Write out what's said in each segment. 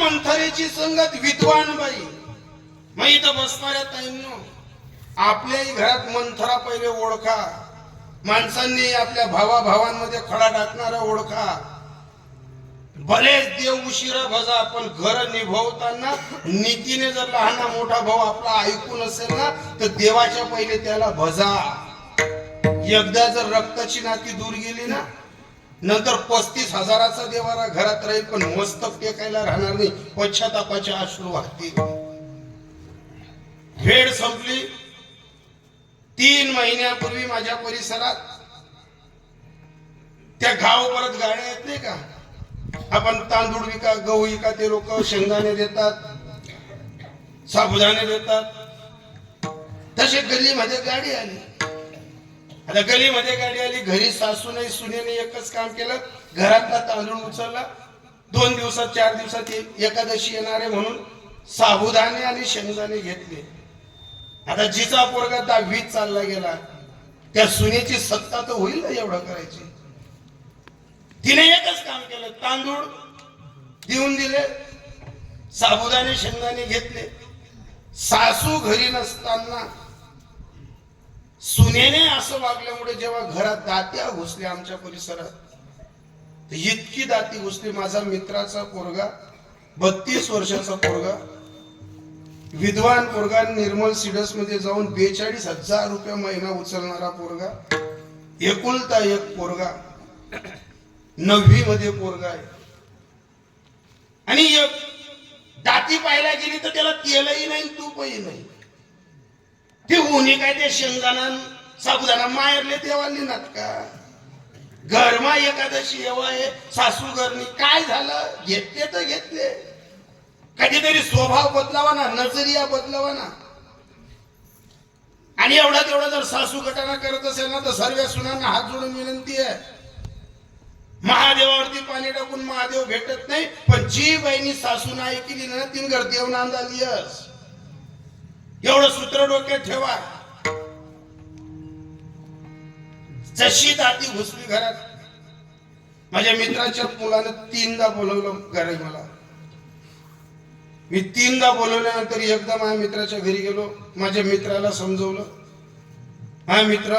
मंथरेची संगत विद्वान बाई. मग इथं बसणाऱ्या ताईंनो, आपल्याही घरात मंथरा पहिले ओळखा. माणसांनी आपल्या भावाभावांमध्ये खडा टाकणारा ओळखा. भलेच देव उशिरा भजा, पण घर निभवताना नीतीने जर लहाना मोठा भाऊ आपला ऐकून असेल ना, तर देवाच्या पहिले त्याला भजा. एकदा जर रक्ताची नाती दूर गेली ना, नंतर 35,000चा देवारा घरात राहील, पण मस्तक टेकायला राहणार नाही. पश्चातापाचे अश्रू वाहतील. वेळ संपली. 3 महिन्यापूर्वी माझ्या परिसरात त्या गाव परत गाड्या येत नाही का, आपण तांदूळ विका, गहू विका, ते लोक शेंगदाणे देतात, साबुदाणे देतात. तसे गल्लीमध्ये गाडी आली. आता गलीमध्ये गाडी आली. घरी सासू नाही सुनेने एकच काम केलं, घरातला तांदूळ उचलला. 2 दिवसात 4 दिवसात एकादशी येणार आहे म्हणून साबुदाणे आणि शेंगदाणे घेतले. आता जिचा पोरगा 10वीत चालला गेला, त्या सुनेची सत्ता तर होईल ना एवढं करायची. तिने एकच काम केलं, तांदूळ देऊन दिले, साबुदाणे शेंगदाणे घेतले. सासू घरी नसताना सुनेने असं वागल्यामुळे जेव्हा घरात दात्या घुसल्या आमच्या परिसरात, इतकी दाती घुसली. माझा मित्राचा पोरगा, 32 वर्षाचा पोरगा, विद्वान पोरगा, निर्मल सीडस मध्ये जाऊन 42,000 रुपये महिना उचलणारा पोरगा, एकुलता एक पोरगा, 9वी मध्ये पोरगा आहे. आणि दाती पाहायला गेली तर त्याला तेलही नाही तूपही नाही. ते उन्ही काय ते शेंगदाणा साबुदाणा मायरले देवाली नात का. घरमा एकादशी येवा आहे, सासू घरनी काय झालं, घेतले तर घेतले. कधीतरी स्वभाव बदलावा ना, नजरिया बदलावा ना. आणि एवढा तेवढा जर सासू गटाना करत असेल ना, तर सर्व सुनांना हात जोडून विनंती आहे, महादेवावरती पाणी टाकून महादेव भेटत नाही. पण जी बाईनी सासू नाही केली ना, तीन घर देव नांदाली. एवढं सूत्र डोक्यात ठेवा. जशी दाती घुसली घरात, माझ्या मित्राच्या मुलानं 3दा बोलवलं घरी मला. मी 3दा बोलवल्यानंतर एकदा माझ्या मित्राच्या घरी गेलो. माझ्या मित्राला समजवलं. माझा मित्र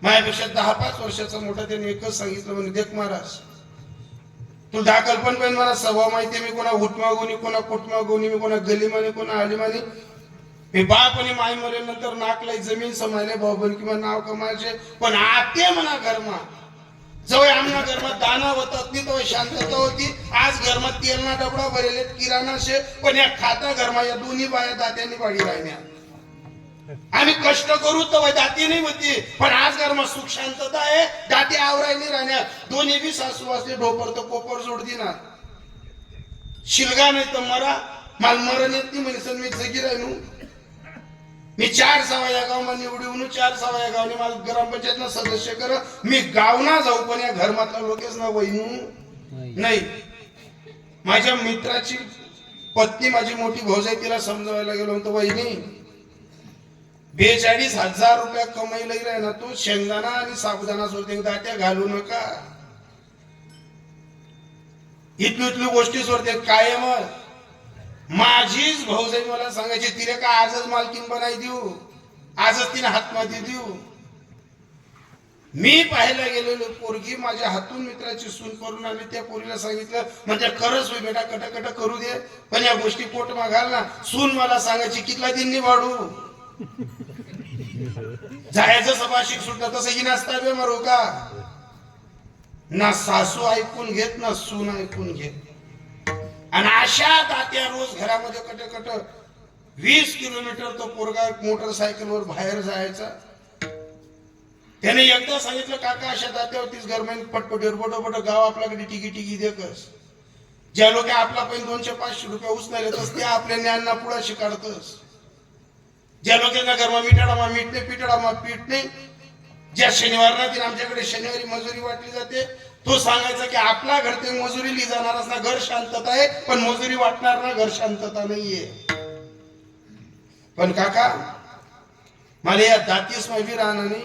माझ्यापेक्षा 10-5 वर्षाचा मोठा, त्याने एकच सांगितलं, म्हणजे देख महाराज, तू दहा कल्पन पण मला स्वभाव माहिती. मी कोणा उठमागोनी, कोणा कुटमागोनी, मी कोणा गलीमानी, कोणा आलीमानी. मी बापणी माई मरेनंतर नाकलाई जमीन समायले भाऊबन किंवा नाव कमायचे. पण आते म्हणा घरमा जवळ आमना घरात दाना होतात नाही, तो शांतता होती. आज घरात तेलना डबडा भरेले, किराणा शे, पण या खाता घरमा या दोन्ही बाया दात्यांनी पाडी राहिल्या. आम्ही कष्ट करू तर दाती नाही होती, पण आज घरमा सुख शांतता आहे, दाती आवरायनी राहण्यात. दोन्ही बी सासू वाचले, ढोपर तर कोपर जोडती ना. शिलगा नाही तर मरा, माल मरण येत नाही म्हणजे मी जगी राहिनू. मी 4 सवाया गाव निवडून 4 सवाया गावने मला ग्रामपंचायतला सदस्य कर. मी गावना जाऊ, पण या घरमातला लोकेच ना वैनू नाही. माझ्या मित्राची पत्नी माझी मोठी भाऊजाई, तिला समजवायला गेलो होतो, वहिनी 42,000 रुपये कमाईला राही ना, तू शेंगदाणा आणि साबुदाणा सोडते, दाट्या घालू नका. इथली गोष्टी सोडते कायम. माझीच भाऊजाई मला सांगायची, तिने का आजच मालकीन बनाई देऊ, आजच तिने हातमाती देऊ. मी पाहायला गेलेलो पोरगी माझ्या हातून मित्राची सून करून आली. त्या पोरीला सांगितलं, म्हणजे खरंच होई बेटा, कटकट करू दे, पण या गोष्टी पोट मागाल ना. सून मला सांगायची, कितला दिन वाढू जायचं सभाशिक सुटलं तसं ही नाचता बे मारू का. ना सासू ऐकून घेत, ना सून ऐकून घेत. आणि अशा दात्या रोज घरामध्ये कटकट 20 किलोमीटर तो पोरगा मोटरसायकलवर बाहेर जायचा. त्याने एकदा सांगितलं, काका अशा दात्यावरतीच गरमेन पटपटीवर बडोबड गाव आपल्याकडे टिकी टिकी देखस. ज्या लोक आपला पण 200-500 रुपये उचनायला येतस, ते आपल्या ज्ञानना पुढे शिकाडतस. ज्या लोकांना घरमा मिठाडामा मीठ नाही, पिठाडामा पीठ नाही, ज्या शनिवार ना आमच्याकडे शनिवारी मजुरी वाटली जाते, तो सांगायचा की आपला घर ते मजुरी ली जाणारच ना, घर शांतता आहे, पण मजुरी वाटणार ना, घर शांतता नाहीये. पण काका मला या दातीस माहिती राहणार नाही.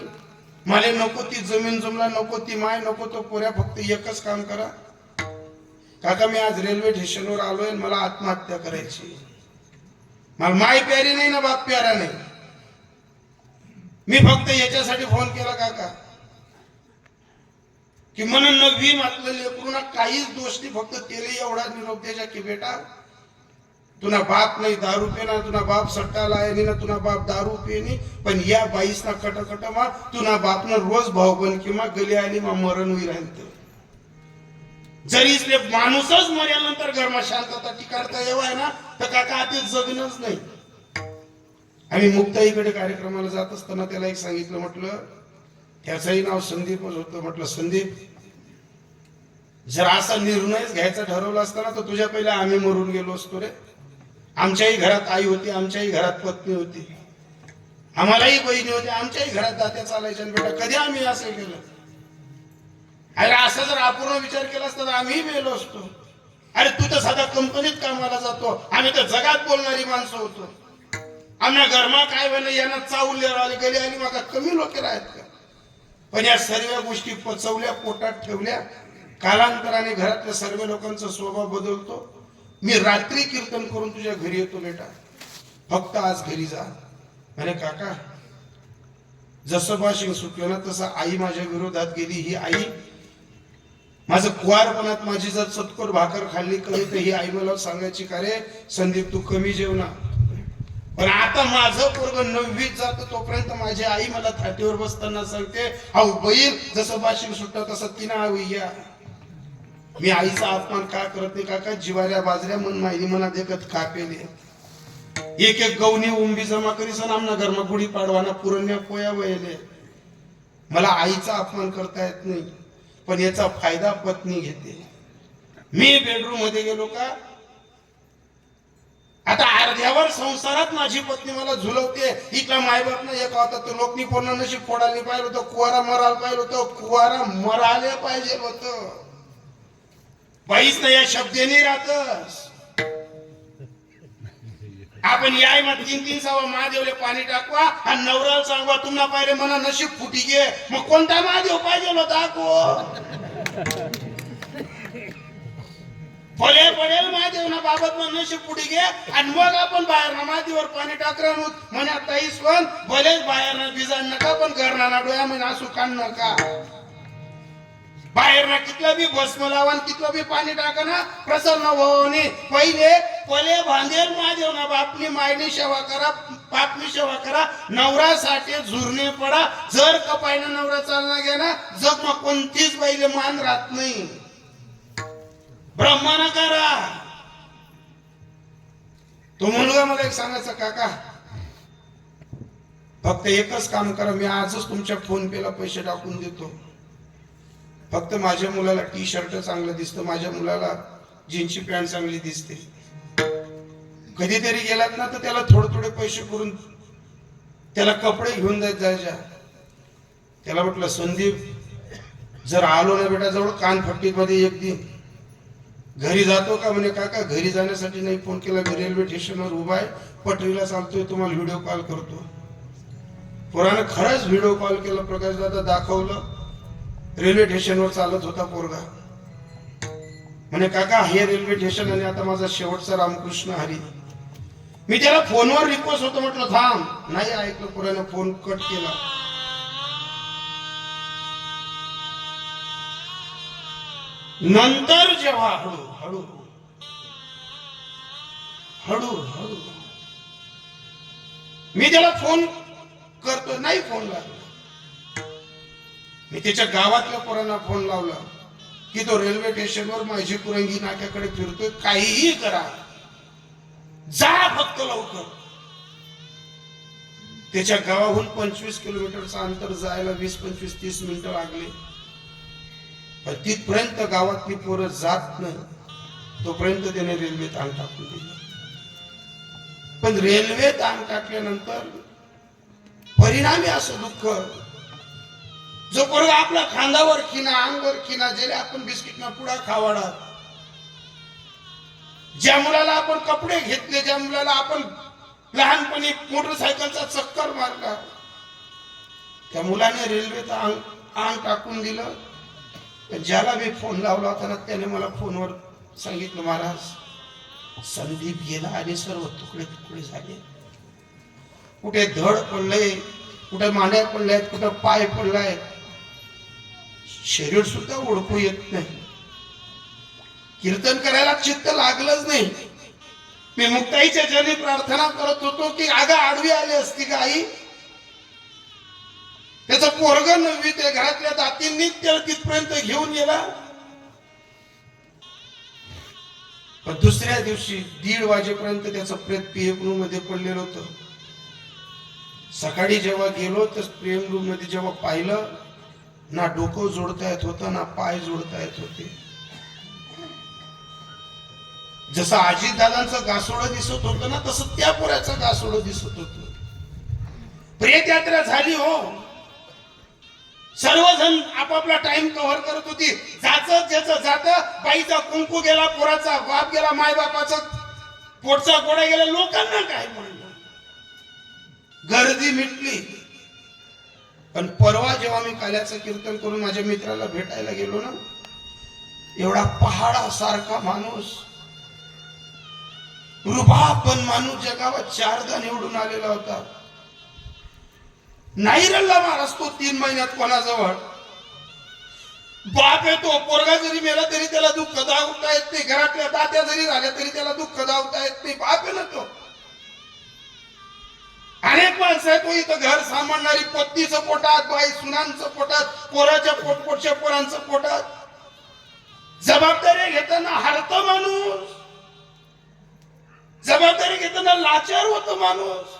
मला नको ती जमीन जमला, नको ती माय, नको तो पोऱ्या, फक्त एकच काम करा काका, मी आज रेल्वे स्टेशनवर आलोय, मला आत्महत्या करायची. मला माय प्यारी नाही ना बाप प्यारा नाही. मी फक्त याच्यासाठी फोन केला काका की म्हणून नवी मातलं लेकरूना काहीच दोष नाही, फक्त तेले एवढा निरोप द्यायचा की बेटा तुना बाप नाही दारू पेना, तुना बाप सट्टा लायनी ना, तुना बाप दारू पेनी, पण या बाईस ना कट मा तुना बाप न रोज भाऊ बन किंवा गली आली मा मरण होई राहिलं. जरी इसले माणूसच मरल्यानंतर घरमा शांतता टिकाडता येवाय ना, तर काका आधी जगणच नाही. आम्ही मुक्ताईकडे कार्यक्रमाला जात असताना त्याला एक सांगितलं, म्हटलं त्याचंही नाव संदीपच होतं. म्हटलं संदीप, जर असा निर्णयच घ्यायचा ठरवला असताना तर तुझ्या पहिले आम्ही मरून गेलो असतो रे. आमच्याही घरात आई होती, आमच्याही घरात पत्नी होती, आम्हालाही बहिणी होती, आमच्याही घरात दात्या चालायच्या. बेटा कधी आम्ही असं केलं? अरे असा जर अपूर्ण विचार केला असता तर आम्ही मेलो असतो. अरे तू तर साधा कंपनीत कामाला जातो, आम्ही तर जगात बोलणारी माणसं होतो. आम्हाला घरमा काय व्हायला यांना चावले राहिले, गेले आली मग कमी लोक आहेत का? पण या सर्व गोष्टी पचवल्या, पोटात ठेवल्या. कालांतराने घरातल्या सर्व लोकांचा स्वभाव बदलतो. मी रात्री कीर्तन करून तुझ्या घरी येतो बेटा, फक्त आज घरी जा. अरे काका, जसं भाषण सुटलं ना तसं आई माझ्या विरोधात गेली. ही आई माझं कुवारपणात माझी जर चतकोर भाकर खाल्ली कमी तर ही आई मला सांगायची का रे संदीप तू कमी जेवना. पण आता माझं पोरग 9वीत जातो तोपर्यंत माझी आई मला थाटीवर बसताना सांगते, अहो बैल जसं भाषण सुटतं तसं तिनं हवी या. मी आईचा अपमान का करत नाही काका? जिवाऱ्या बाजऱ्या मन माहिती मना देखत कापेले, एक एक गवनी उंबी जमा करीसन आमना घरमा गुढी पाडवाना पुरण्या पोया वयले. मला आईचा अपमान करता येत नाही, पण याचा फायदा पत्नी घेते. मी बेडरूम मध्ये गेलो का आता अर्ध्यावर संसारात माझी पत्नी मला झुलवते. इथला मायबाप ना एक होता तो लोकनी पूर्ण नशीब फोडायला पाहिलं होतं, कुवारा मरायला पाहिलं होतं, कुवारा मरायला पाहिजे होतं. बाईच ना या शब्देने राहतस. आपण याय मग 3-3 सवा महादेवले पाणी टाकवा आणि नवऱ्याला सांगवा तुम्हाला पाहिजे म्हणा नशीब फुटी गे. मग कोणता महादेव पाहिजे दाखव? फळे पडेल महादेव ना बाबत मग नशीब फुटी गे आणि मग आपण बाहेर ना महादेवर पाणी टाकणार म्हणा ताईस पण भलेच बाहेर ना बिजान नका पण घरना डोया म्हणे असू कान नका. बाहेर ना कितला बी भस्म लावा कितलं बी पाणी टाका ना प्रसन्न होणे. पहिले पले भांदेल महादेव ना बापनी मायनी सेवा करा, बापनी सेवा करा, नवरासाठी झुरणे पडा. जर कपायनं नवरा चालना घ्या ना जग मग कोणतीच बाईले मान राहत नाही. ब्रह्माना करा. तो मुलगा मला एक सांगायचा, काका फक्त एकच काम करा, मी आजच तुमच्या फोन पेला पैसे टाकून देतो. फक्त माझ्या मुलाला टी शर्ट चांगलं दिसतं, माझ्या मुलाला जीन्सची पॅन्ट चांगली दिसते. कधीतरी गेलात ना तर त्याला थोडे पैसे करून त्याला कपडे घेऊन जायच्या. त्याला म्हटलं संदीप जर आलो ना बेटा जवळ कानफट्टीमध्ये एक दिन घरी जातो का? म्हणे काका घरी जाण्यासाठी नाही फोन केला, मी रेल्वे स्टेशनवर उभा आहे, पटरीला चालतोय, तुम्हाला व्हिडिओ कॉल करतो. पोरानं खरंच व्हिडिओ कॉल केला, प्रकाश दादा दाखवलं. रेल्वे स्टेशनवर चालत होता पोरगा. म्हणे काका हे रेल्वे स्टेशन आणि आता माझा शेवटचा रामकृष्ण हरी. मी त्याला फोनवर रिक्वेस्ट होतो, म्हटलं थांब. नाही ऐकलं, पोरानं फोन कट केला. नंतर जेव्हा हळू हळू मी त्याला फोन करतो, नाही फोन लागला. मी त्याच्या गावातल्या पोरांना फोन लावला की तो रेल्वे स्टेशनवर माझी कुरंगी नाक्याकडे फिरतोय, काहीही करा जा फक्त लवकर. त्याच्या गावाहून 25 किलोमीटरचं अंतर जायला 20-25-30 मिनिटं लागले. पण तिथपर्यंत गावातली पोरं जात नाही तोपर्यंत त्याने रेल्वेत अंग टाकून दिलं. पण रेल्वेत अंग टाकल्यानंतर परिणामी असं दुःख, जो पोरगा आपला खांद्यावर खिना अंगावर खिना जेले आपण बिस्किटना पुडा खावाडा, ज्या मुलाला आपण कपडे घेतले, ज्या मुलाला आपण लहानपणी मोटरसायकलचा चक्कर मारला, त्या मुलाने रेल्वेत अंग टाकून दिलं. ज्याला मी फोन लावला होता ना त्याने मला फोनवर सांगितलं, महाराज संदीप गेला आणि सर्व तुकडे तुकडे झाले. कुठे धड पडलंय, कुठे मांड्या पडल्यात, कुठे पाय पडलाय, शरीर सुद्धा ओळखू येत नाही. कीर्तन करायला चित्त लागलंच नाही. मी मुक्ताईच्या जनी प्रार्थना करत होतो की आगा आडवी आली असती का आई, त्याचं पोरग नववी त्या घरातल्या दातींनी त्याला तिथपर्यंत घेऊन गेला. पण दुसऱ्या दिवशी 1:30 वाजेपर्यंत त्याचं प्रेत पीएम रूम मध्ये पडलेलं होतं. सकाळी जेव्हा गेलो तर पीएम रूम मध्ये जेव्हा पाहिलं, ना डोकं जोडता येत होतं ना पाय जोडता येत होते. जसं अजितदादांचं गासोडं दिसत होतं ना तसं त्या पोऱ्याचं गासोडं दिसत होतं. प्रेत यात्रा झाली हो. सर्वजण आपापला टाइम कव्हर करत होती. ज्याचं ज्याचं जातं, बाईचा कुंकू गेला, पोराचा बाप गेला, माय बापाचा पोटचा गोडा गेला, लोकांना काय म्हणलं, गर्दी मिटली. पण परवा जेव्हा मी काल्याचं कीर्तन करून माझ्या मित्राला भेटायला गेलो ना, एवढा पहाडासारखा माणूस, रुबाबन माणूस, जगावर 4दा निवडून आलेला होता. नाही रल्ला महाराज तो 3 महिन्यात कोणाजवळ. बाप येतो, पोरगा जरी मेला तरी त्याला दुःख दावता येत नाही, घरातल्या तात्या जरी झाल्या तरी त्याला दुःख दावता येत नाही. बाप आहे ना तो. अनेक माणसं आहेत, तो इथं घर सांभाळणारी, पत्नीचं पोटात, बाई सुनांचं पोटात, पोराच्या पोटपोटच्या पोरांचं पोटात. जबाबदारी घेताना हरतो माणूस, जबाबदारी घेताना लाचार होतो माणूस.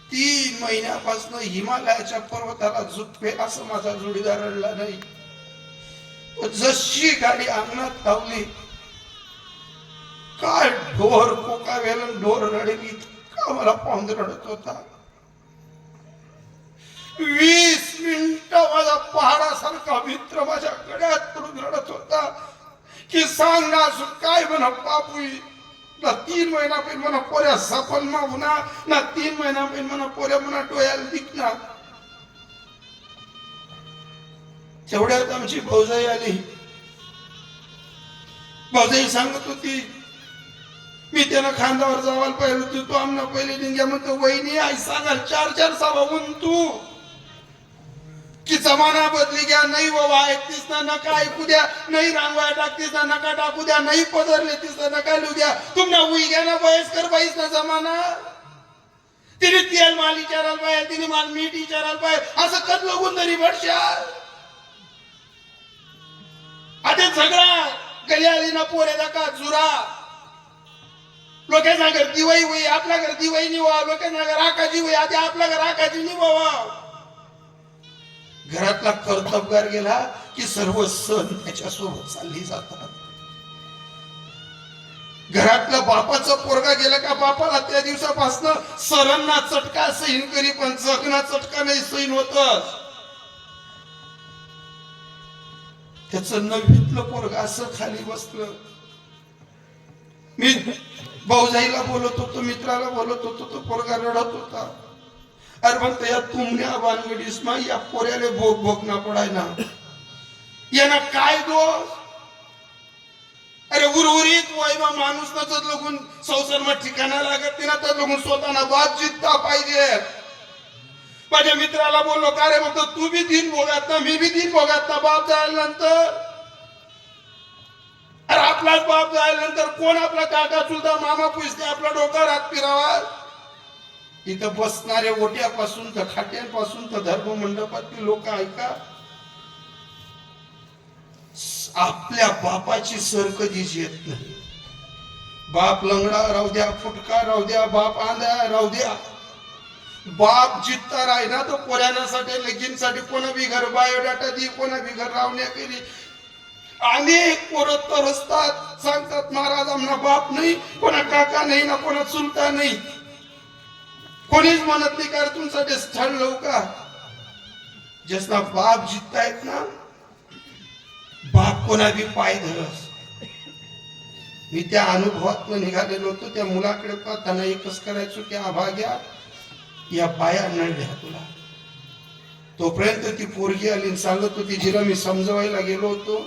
3 महिन्यापासून हिमालयाच्या पर्वताला झुकवेल असं माझा जोडीदार रडला नाही. जशी गाडी अंगणात लावली, काय ढोर कोकावेल, ढोर रडली, इतका मला पाऊंद रडत होता. 20 मिनिटं माझा पहाडासारखा मित्र माझ्या गळ्यात पडून रडत होता की सांग ना काय म्हणा बापूई, ना 3 महिना पण म्हणा पोऱ्या सफल मा होना, ना 3 महिना पण म्हणा पोऱ्या म्हणा डोळ्याला दिखना. तेवढ्यात आमची भाऊजाई आली. भाऊजाई सांगत होती, मी त्याला खांद्यावर जावायला पाहिजे होती, तू आमना पहिले निघ्या म्हणतो, वहिनी आई सांगाल 4-4 सावाहून तू की जमाना बदली गया, नाही बाबा ऐकतीस ना नका ऐकू द्या, नाही रांगवाया टाकतीस ना नका टाकू द्या, नाही पदरले तीस ना नका लिहू द्या, तुमना उई घ्या ना वयस्कर बाईस ना जमाना. तिने तेल माल विचारायला पाहिजे, तिने माल मीठ विचारायला पाहिजे, असं कद लगून तरी भरशा. आता झगडा गली आली ना पोरे का जुरा, लोकांना घर दिवाई होई, आपल्या घर दिवाई निवा, लोकांना घर आकाजी होई, आता आपल्या घर आकाजी निवावा. घरातला कर्तबगार गेला की सर्व सण त्याच्यासोबत चालली जातात. घरातला बापाचा पोरगा गेला का बापाला त्या दिवसापासून सरांना चटका सहीन करी, पण जगना चटका नाही सहीन होतच. त्याचं 9वीतलं पोरगा असं खाली बसलं. मी भाऊजाईला बोलत होतो, मित्राला बोलत होतो, तो पोरगा रडत होता. अरे म्हणतो या तुमल्या बानगडीस मा या पोऱ्याले भोग भोगना पडाय ना, यांना काय दोष. अरे उर्वरित वैमा माणूस नच लगून संसारमा ठिकाणा लागत ना, तर लगून स्वतःना बाप जितता पाहिजे. माझ्या मित्राला बोललो, का रे म्हणतो तू बी दिन भोगात ना, मी बी दिन भोगात ना, बाप जायला नंतर. अरे आपलाच बाप जायला नंतर कोण आपला काका चुलता मामा पुसते आपला डोक्यावर हात फिरावा. इथं बसणारे ओट्यापासून तर खाट्यांपासून तर धर्म मंडपातली लोक ऐका, आपल्या बापाची सर कधीच येत नाही. बाप लंगडा राहू द्या, फुटका राहू द्या, बाप आंधळा राहू द्या, बाप जित्ता राही ना तो पोऱ्यासाठी लगीनसाठी कोणा बी घर बायोडाटा दी, कोणा बी घर रावण्या केली. अनेक पोरं तरसतात, सांगतात महाराज आमना बाप नाही, कोणा काका नाही ना कोणा चुलता नाही. कोणीच म्हणत नाही का तुमच्यासाठी स्थळ लावू का. ज्यासना बाप जिततायत ना, बाप कोणा बी पाय धरस. मी त्या अनुभवात निघालेलो होतो. त्या मुलाकडे पाहताना एकच करायचो की आभाग्या या बाया नडल्या तुला, तोपर्यंत ती पोरगी आली आणि सांगत होती, जिला मी समजवायला गेलो होतो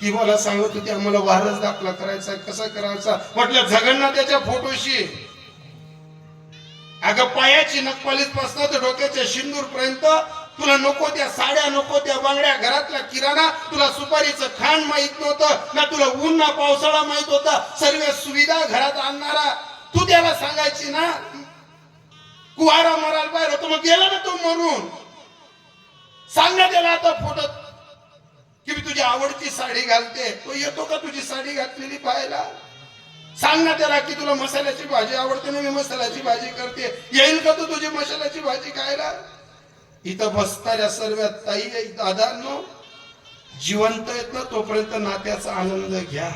ती मला सांगत होती आम्हाला वारस दाखला करायचा, कसा करायचा. म्हटलं जगन्नाथाच्या फोटोशी, अगं पायाची नखपालीत पासून तर डोक्याच्या शिंदूर पर्यंत तुला नको त्या साड्या, नको त्या बांगड्या, घरातला किराणा, तुला सुपारीचं खाण माहित नव्हतं ना, तुला ऊन ना पावसाळा माहित होता. सर्व सुविधा घरात आणणारा तू त्याला सांगायची ना कुवारा मराल बाहेर होतो, मग गेला ना तो मरून. सांग ना त्याला आता फोटो की मी तुझी आवडती साडी घालते, तो येतो का तुझी साडी घातलेली पाहायला? सांग ना त्याला की तुला मसाल्याची भाजी आवडते ना, मी मसाल्याची भाजी करते, येईल का तू तुझी मसाल्याची भाजी खायला? इथं बसणाऱ्या सर्व ताई दादांनो, जिवंत आहेत ना तोपर्यंत नात्याचा आनंद घ्या.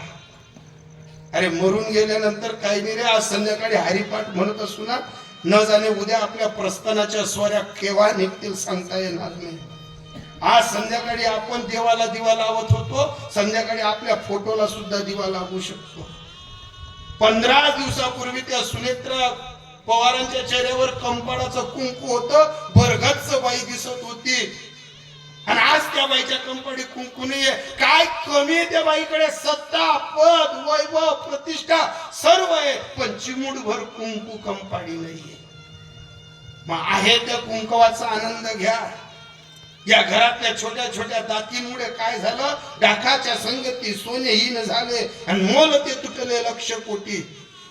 अरे मरून गेल्यानंतर काही नाही रे. आज संध्याकाळी हरिपाठ म्हणत असू ना, न जाणे उद्या आपल्या प्रस्थानाच्या स्वाऱ्या केव्हा निघतील सांगता येणार नाही. आज संध्याकाळी आपण देवाला दिवा लावत होतो, संध्याकाळी आपल्या फोटोला सुद्धा दिवा लागू शकतो. 15 दिवसापूर्वी त्या सुनेत्रा पवारांच्या चेहऱ्यावर कंपाळाचं कुंकू होतं, भरगच्च बाई दिसत होती, आणि आज त्या बाईच्या कंपाळी कुंकू नाहीये. काय कमी आहे त्या बाईकडे? सत्ता, पद, वैभव, प्रतिष्ठा सर्व आहे, पण चिमूटभर कुंकू कंपाळी नाहीये. मग आहे त्या कुंकवाचा आनंद घ्या. या घरातल्या छोट्या छोट्या दातींमुळे काय झालं? डाकाच्या संगती सोनेहीन झाले आणि मोल ते तुटले लक्ष कोटी.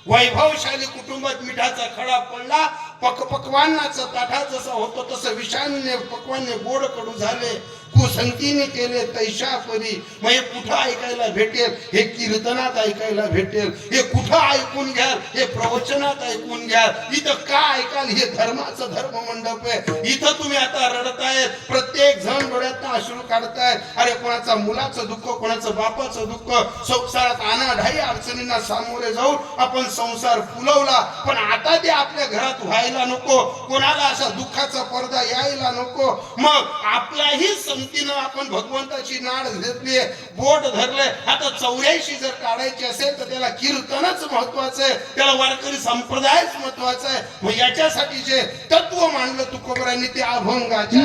वैभवशाली कुटुंबात मिठाचा खडा पडला, पकवानाचा ताठा जसा होतो तसं विषान्य पकवाने गोड कडू झाले. कुसंगतीने केले तैशा परी. मग हे कुठं ऐकायला भेटेल? हे कीर्तनात ऐकायला भेटेल. हे कुठं ऐकून घ्याल? हे प्रवचनात ऐकून घ्याल. इथं का ऐकाल? हे धर्माचं धर्म मंडप आहे. इथं तुम्ही आता रडतायत, प्रत्येक जण डोळ्यातनं अश्रू काढतायत. अरे कोणाचा मुलाचं दुःख, कोणाचं बापाचं दुःख, संसारात अनाढाई अडचणींना सामोरे जाऊन आपण संसार फुलवला, पण आता ते आपल्या घरात व्हायला नको. कोणाला असा दुःखाचा पडदा यायला नको. मग आपल्याही संगतीनं आपण भगवंताची नाड घेतली, बोट धरलंय. आता 84 जर काढायची असेल तर त्याला कीर्तनच महत्वाचं आहे, त्याला वारकरी संप्रदायच महत्वाचा आहे. मग याच्यासाठी जे तत्व मांडलं तुकोबरांनी ते अभंगाच्या